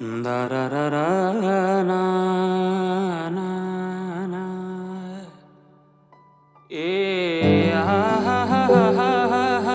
Da ra ra ra na na na ha ha ha ha ha ha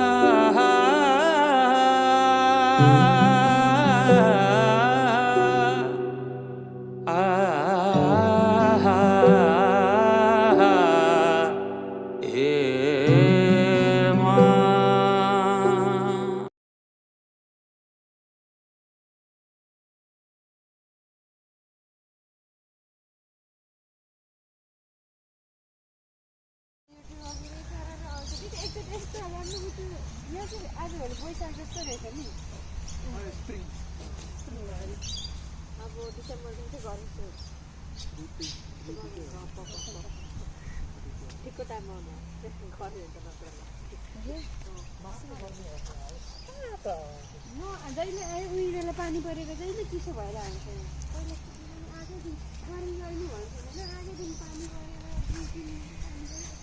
अब डिसेम्बरदेखि चाहिँ गर्छु ठिकको टाइममा आउनु गऱ्यो भने जहिले आयो उहिले पानी परेको जहिले चिसो भएर आउँछ पहिला आजै दिन पानी आउनु भन्छु होइन आजै दिन पानी परेर 2 दिन पानी